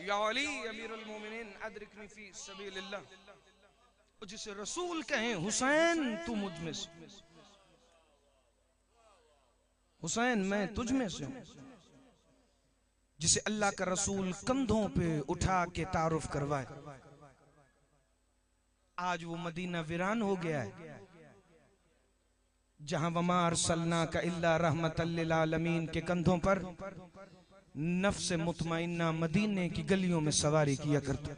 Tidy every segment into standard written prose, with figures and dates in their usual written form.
या अली अमीरुल मोमिनीन अदरिकनी फी सबीलिल्लाह, जिसे रसूल कहें हुसैन तू मुझ में से, हुसैन मैं तुझ में से हूं। जिसे अल्लाह का रसूल कंधों पे उठा के तारुफ करवाए। आज वो मदीना वीरान हो गया है जहां वमार सल्ला का इल्ला रहमतल लिल आलमीन के कंधों पर नफ्स मुतमइन्ना मदीने की गलियों में सवारी किया करते।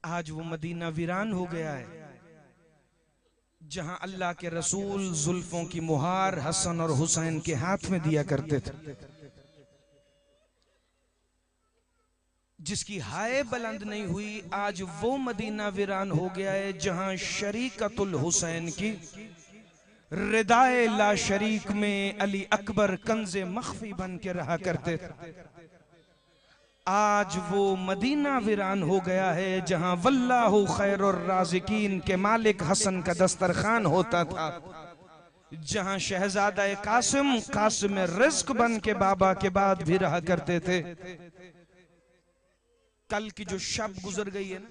आज वो मदीना वीरान हो गया है जहां अल्लाह के रसूल जुल्फों की मुहार हसन और हुसैन के हाथ में दिया करते थे। जिसकी हाय बुलंद नहीं हुई, आज वो मदीना वीरान हो गया है जहां शरीकतुल हुसैन की रिदाए ला शरीक में अली अकबर कंजे मख्फी बन के रहा करते थे। आज वो मदीना वीरान हो गया है जहां वल्लाहु खैरुर राज़िकीन के मालिक हसन का दस्तरखान होता था, जहां शहजादा कासिम कासिम रिज़्क बन के बाबा के बाद भी रहा करते थे। कल की जो शब गुजर गई है ना,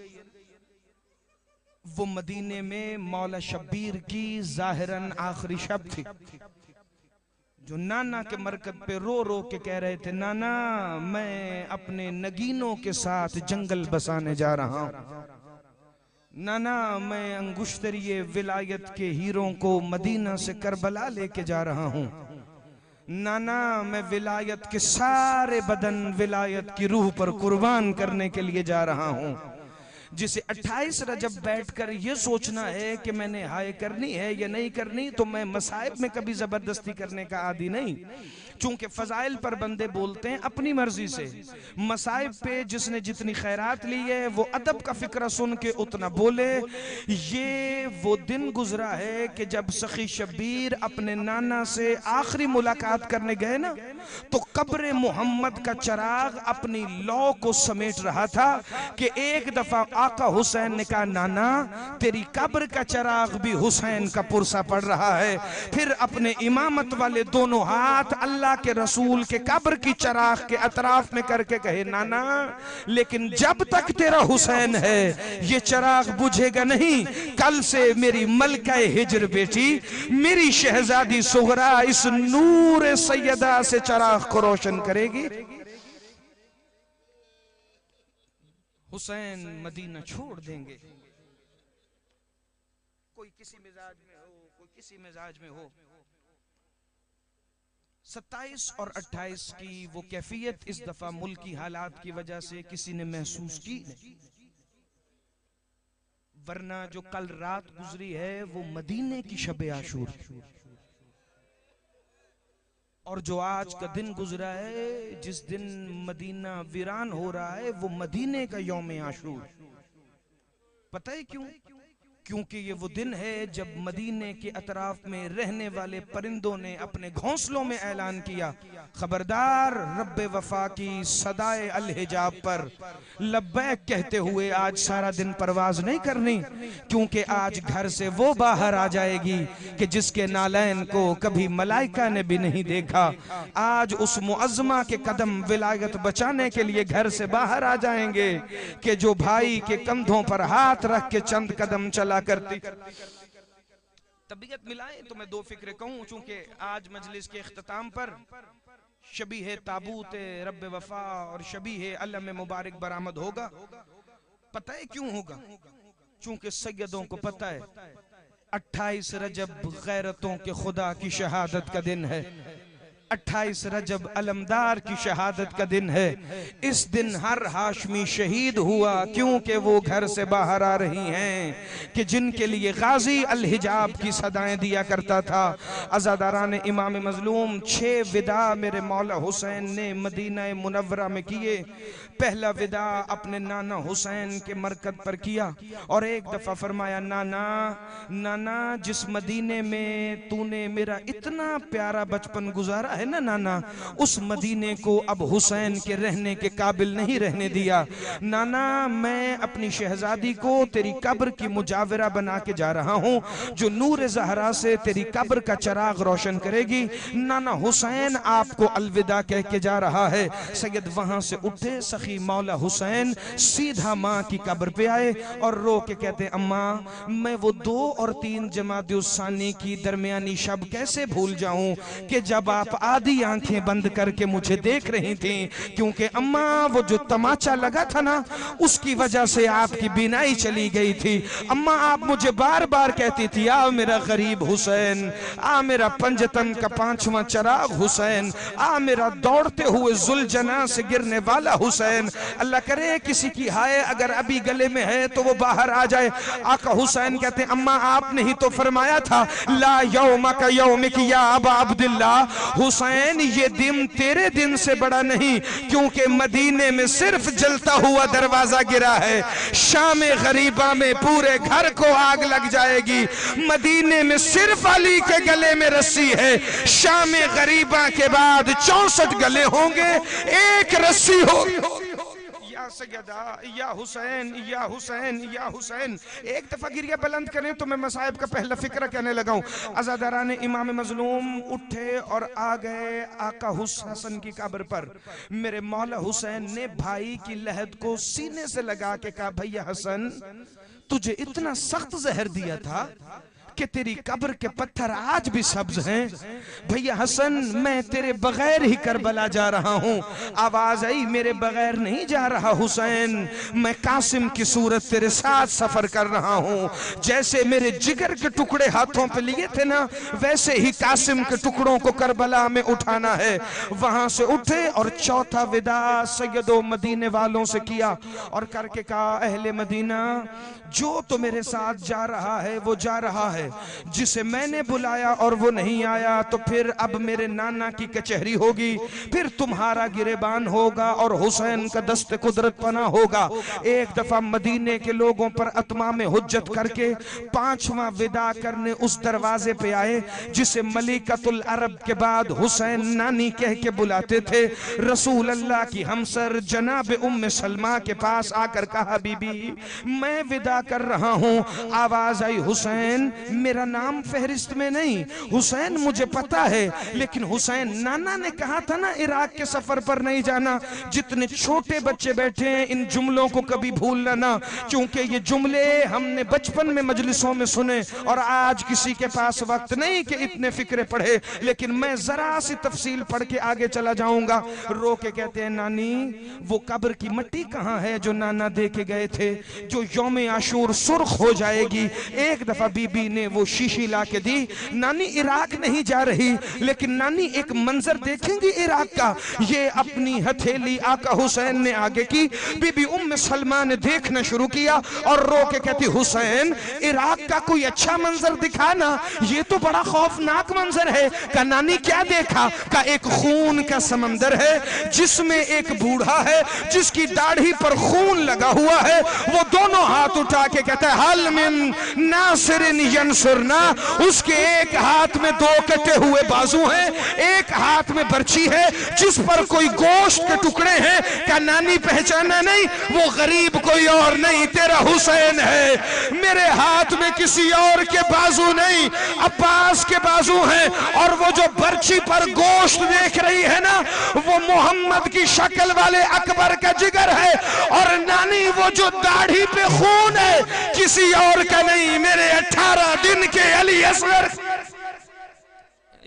वो मदीने में मौला शब्बीर की जाहिरन आखिरी शब थी। जो नाना के मरकज पे रो रो के कह रहे थे, नाना मैं अपने नगीनों के साथ जंगल बसाने जा रहा हूं, नाना मैं अंगुश्तरिये विलायत के हीरों को मदीना से करबला लेके जा रहा हूं, नाना मैं विलायत के सारे बदन विलायत की रूह पर कुर्बान करने के लिए जा रहा हूं। जिसे 28 रजब बैठकर ये सोचना है कि मैंने हाय करनी है या नहीं करनी, तो मैं मसाइब में कभी जबरदस्ती करने का आदी नहीं। चूंकि फजाइल पर बंदे बोलते हैं अपनी मर्जी से, मसाइब पे जिसने जितनी खैरात ली है वो अदब का फिक्रा सुन के उतना बोले। ये वो दिन गुजरा है कि जब सखी शब्बीर अपने नाना से आखिरी मुलाकात करने गए ना, तो कब्र मोहम्मद का चराग अपनी लौ को समेट रहा था कि एक दफा आका हुसैन ने कहा, नाना तेरी कब्र का चराग भी हुसैन का पुरसा पड़ रहा है। फिर अपने इमामत वाले दोनों हाथ अल्लाह के रसूल के कब्र की चराग के अतराफ में करके कहे, नाना लेकिन जब तक तेरा हुसैन है ये चराग बुझेगा नहीं। कल से मेरी मलका हिजर बेटी, मेरी शहजादी सुगरा इस नूर सैयदा से चराग को रोशन करेगी। हुसैन मदीना छोड़ देंगे। कोई किसी मिजाज में हो, कोई किसी मिजाज में हो। 27 और 28 की वो कैफियत इस दफा मुल्क की हालात की वजह से किसी ने महसूस की नहीं, वरना जो कल रात गुजरी है वो मदीने की शब आशूर, और जो आज का दिन गुजरा है जिस दिन मदीना वीरान हो रहा है वो मदीने का यौम आशूर। पता है क्यों? क्योंकि ये वो दिन है जब मदीने के अतराफ में रहने वाले परिंदों ने अपने घोंसलों में ऐलान किया, खबरदार रब्बे वफा की सदाए अल हिजाब पर लब्बैक कहते हुए आज सारा दिन परवाज नहीं करनी, क्योंकि आज घर से वो बाहर आ जाएगी कि जिसके नालैन को कभी मलाइका ने भी नहीं देखा। आज उस मुअज्जमा के कदम विलायत बचाने के लिए घर से बाहर आ जाएंगे कि जो भाई के कंधों पर हाथ रख के चंद कदम चला करती। तबीयत मिलाए तो मैं दो फिक्र कहूं, चूंकि आज मजलिस के इख्तिताम पर शबी है ताबूत रब्बे वफा और शबी है अलम मुबारक बरामद होगा। पता है क्यों होगा? चूंकि सैयदों को पता है 28 रजब गैरतों के खुदा की शहादत का दिन है, 28 रजब अलमदार की शहादत का दिन है। इस दिन हर हाशमी शहीद हुआ क्योंकि वो घर से बाहर आ रही हैं कि जिनके लिए गाजी अल हिजाब की सदाएं दिया करता था। अज़ादारान इमाम मजलूम 6 विदा मेरे मौला हुसैन ने मदीना मुनव्वरा में किए। पहला विदा अपने नाना हुसैन के मरकज पर किया और एक दफा फरमाया, नाना नाना जिस मदीने में तूने मेरा इतना प्यारा बचपन गुजारा है है ना नाना, उस मदीने को अब हुसैन के रहने के काबिल नहीं रहने दिया। नाना मैं अपनी शहजादी को तेरी कब्र की मुजाविरा बना के जा रहा हूँ, जो नूर ज़हरा से तेरी कब्र का चिराग रोशन करेगी। नाना हुसैन आपको अलविदा कह के जा रहा है। सैयद वहां से उठे, सखी मौला हुसैन सीधा माँ की कब्र पे आए और रो के कहते, अम्मा मैं वो 2 और 3 जमात-उस-सानी की दरमियानी शब कैसे भूल जाऊं कि जब आप आधी आंखें बंद करके मुझे देख रही थी, क्योंकि अम्मा वो जो तमाचा लगा था ना, उसकी वजह से आपकी बीनाई चली गई थी। अम्मा आप मुझे बार बार कहती थी, आ मेरा गरीब हुसैन, आ मेरा पंजतन का 5वां चिराग हुसैन, आ मेरा दौड़ते हुए जुलजना से गिरने वाला हुसैन। अल्लाह करे किसी की हाय अगर अभी गले में है तो वो बाहर आ जाए। आका हुसैन कहते हैं, अम्मा आपने ही तो फरमाया था, ला यौमा का यौमिक या अबा अब्दुल्ला, हुसैन ये दिन तेरे दिन से बड़ा नहीं, क्योंकि मदीने में सिर्फ जलता हुआ दरवाजा गिरा है, शाम गरीबा में पूरे घर को आग लग जाएगी। मदीने में सिर्फ अली के गले में रस्सी है, शाम गरीबा के बाद 64 गले होंगे, एक रस्सी होगी। या सैयदा, या हुसैन, या हुसैन, या हुसैन। एक दफा गिरिया बुलंद करें तो मैं मसाइब का पहला फिक्र कहने लगा हूं। अज़ादारान इमाम मजलूम उठे और आ गए आका हुसैन की कब्र पर। मेरे मौला हुसैन ने भाई की लहद को सीने से लगा के कहा, भैया हसन तुझे इतना सख्त जहर दिया था कि तेरी कब्र के पत्थर आज भी सब्ज हैं। भैया हसन मैं तेरे बगैर ही करबला जा रहा हूँ। आवाज आई, मेरे बगैर नहीं जा रहा हुसैन, मैं कासिम की सूरत तेरे साथ सफर कर रहा हूँ। जैसे मेरे जिगर के टुकड़े हाथों पे लिए थे ना, वैसे ही कासिम के टुकड़ों को करबला में उठाना है। वहां से उठे और चौथा विदा सैयदो मदीने वालों से किया और करके कहा, अहले मदीना जो तो मेरे साथ जा रहा है वो जा रहा है, जिसे मैंने बुलाया और वो नहीं आया तो फिर अब मेरे नाना की कचहरी होगी, फिर तुम्हारा गिरेबान होगा और हुसैन का दस्त कुदरत पना होगा। एक दफा मदीने के लोगों पर अतमाम हुज्जत करके 5वां विदा करने उस दरवाजे पे आए जिसे मलिकतुल अरब के बाद हुसैन नानी कह के बुलाते थे। रसूल अल्लाह की हमसर जनाब उम्मे सलमा के पास आकर कहा, बीबी मैं विदा कर रहा हूँ। आवाज आई, हुसैन मेरा नाम फहरिस्त में नहीं। हुसैन मुझे पता है, लेकिन हुसैन नाना ने कहा था ना इराक के सफर पर नहीं जाना। जितने छोटे बच्चे बैठे हैं इन जुमलों को कभी भूलना ना, क्योंकि ये जुमले हमने बचपन में मजलिसों में सुने और आज किसी के पास वक्त नहीं कि इतने फिक्रे पढ़े, लेकिन मैं जरा सी तफसील पढ़ के आगे चला जाऊंगा। रो के कहते हैं, नानी वो कब्र की मिट्टी कहाँ है जो नाना दे के गए थे, जो यौम आशूर सुर्ख हो जाएगी। एक दफा बीबी ने वो शीशी ला के दी। नानी इराक नहीं जा रही, लेकिन नानी एक मंजर देखेंगी इराक का। ये अपनी हथेली आका हुसैन ने आगे की, बीबी उम्मे सलमा ने देखना शुरू किया और रो के कहती, हुसैन इराक का कोई अच्छा मंजर दिखाना, ये तो बड़ा खौफनाक मंजर है। का नानी क्या देखा? का एक खून का समंदर है जिसमें एक बूढ़ा है जिसकी दाढ़ी पर खून लगा हुआ है। वो दोनों हाथ उठा के कहता है, हल मिन नासिरिन यंसुरना। उसके एक हाथ में 2 कटे हुए बाजू हैं, एक हाथ में बर्छी है जिस पर कोई गोश्त के टुकड़े हैं। क्या नानी पहचाना नहीं? वो गरीब कोई और नहीं, तेरा हुसैन है। मेरे हाथ में किसी और के बाजू नहीं, अब्बास के बाजू हैं। और वो जो बर्छी पर गोश्त देख रही है ना, वो मोहम्मद की शक्ल वाले अकबर का जिगर है। और नानी वो जो दाढ़ी पे खून है किसी और का नहीं, मेरे 18 दिन के अली असगर।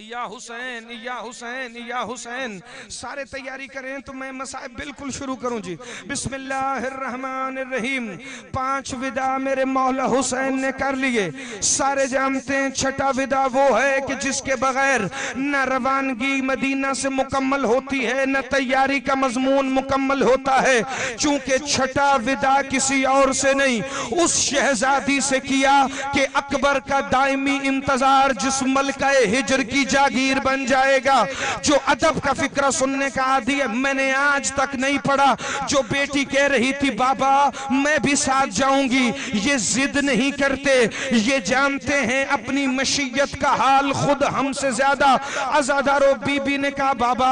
या हुसैन, या हुसैन, या हुसैन। सारे तैयारी करें तो मैं मसाइब बिल्कुल शुरू करूं जी। बिस्मिल्लाहिर्रहमानिर्रहीम। 5 विदा मेरे मौला हुसैन ने कर लिए। सारे जानते हैं छठा विदा वो है कि जिसके बगैर न रवानगी मदीना से मुकम्मल होती है, न तैयारी का मजमून मुकम्मल होता है। चूंकि छठा विदा किसी और से नहीं, उस शहजादी से किया कि अकबर का दायमी इंतजार जिस मलका हिजर की जागीर बन जाएगा। जो अदब का फिक्रा सुनने का आदी है, मैंने आज तक नहीं पढ़ा। जो बेटी कह रही थी बाबा मैं भी साथ जाऊंगी, ये जिद नहीं करते, ये जानते हैं अपनी मशीयत का हाल खुद हमसे ज्यादा। अज़ादारो बीबी ने कहा बाबा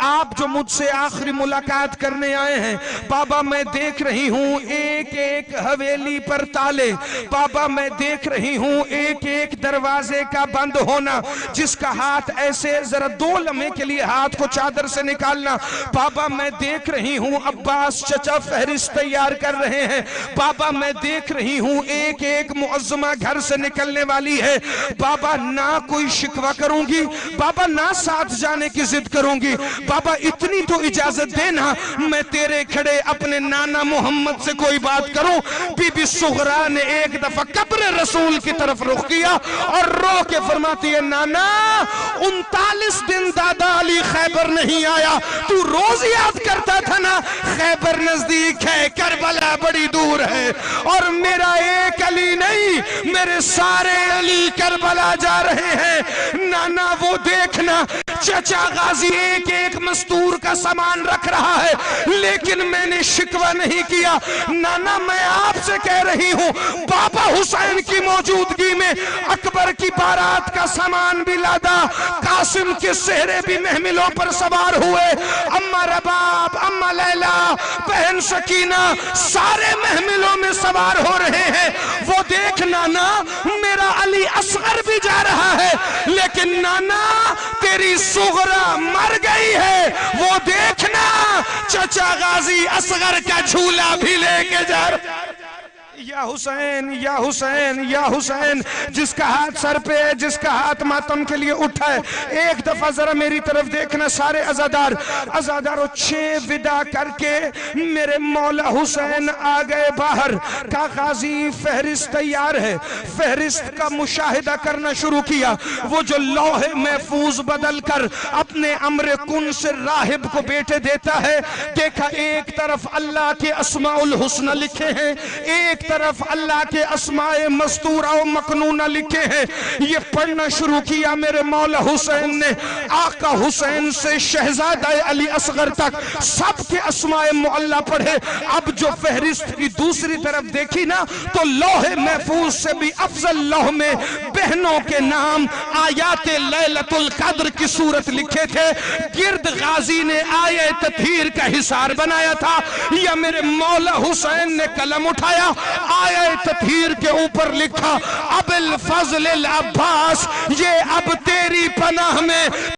आप जो मुझसे आखिरी मुलाकात करने आए हैं, बाबा मैं देख रही हूं एक एक हवेली पर ताले, बाबा मैं देख रही हूं एक एक दरवाजे का बंद होना। जिसका हाथ ऐसे जरा 2 लम्हे के लिए हाथ को चादर से निकालना। बाबा मैं देख रही हूं अब्बास चचा फहरिस्त तैयार कर रहे हैं। बाबा मैं देख रही हूं एक एक मुअज्जमा घर से निकलने वाली है। बाबा ना कोई शिकवा करूंगी, बाबा ना साथ जाने की जिद करूंगी, बाबा इतनी तो इजाजत देना मैं तेरे खड़े अपने नाना मोहम्मद से कोई बात करूं। बीबी सुगरा ने एक दफा कब्र रसूल की तरफ रुख किया और रो के फरमाती है नाना 39 दिन दादा अली खैबर नहीं आया, तू रोज याद करता था ना, खैबर नजदीक है, करबला बड़ी दूर है और मेरा एक अली नहीं मेरे सारे अली करबला जा रहे हैं। नाना वो देखना चचा गाजी एक एक मस्तूर का सामान रख रहा है, लेकिन मैंने शिकवा नहीं किया। नाना मैं आपसे कह रही हूं बाबा हुसैन की मौजूदगी में अकबर की बारात का सामान भी लादा, कासिम के सेहरे भी महमिलों पर सवार हुए, अम्मा रबाब, अम्मा लैला, बहन सकीना सारे महमिलों में सवार हो रहे हैं। वो देख नाना मेरा अली असगर भी जा रहा है, लेकिन नाना तेरी सुगरा मर गई है, वो देखना चचा गाजी असगर का झूला भी लेके जा रहा है। या हुसैन या हुसैन या हुसैन, जिसका हाथ सर पे है, जिसका हाथ मातम के लिए उठा है, एक दफा जरा मेरी तरफ देखना सारे अज़ादार। अज़ादारों 6 विदा करके मेरे मौला हुसैन आ गए बाहर। का गाजी फहरिस्त तैयार है, फहरिस्त का मुशाहिदा करना शुरू किया। वो जो लौहे महफूज बदल कर अपने अमरे कुन से राहिब को बेटे देता है, देखा एक तरफ अल्लाह के अस्माउल हुस्ना लिखे हैं, एक तरफ अल्लाह के अस्माए मस्तूरा व मकनूना लिखे हैं। ये पढ़ना शुरू किया मेरे मौला हुसैन ने। आका हुसैन से शहजादा अली असगर तक सबके अस्माए मुअल्ला पढ़े। अब जो फहरिस्त की दूसरी तरफ देखी ना, तो लौहे महफूज से भी अफजल लौह में बहनों के नाम आयाते लैलतुल कद्र की सूरत लिखे थे। गिर्द गाजी ने आये तत्हीर का हिसार बनाया था, या मेरे मौला हुसैन ने कलम उठाया, आये तत्हीर के ऊपर लिखा अबुल फजल अब्बास, ये अब तेरी पनाह में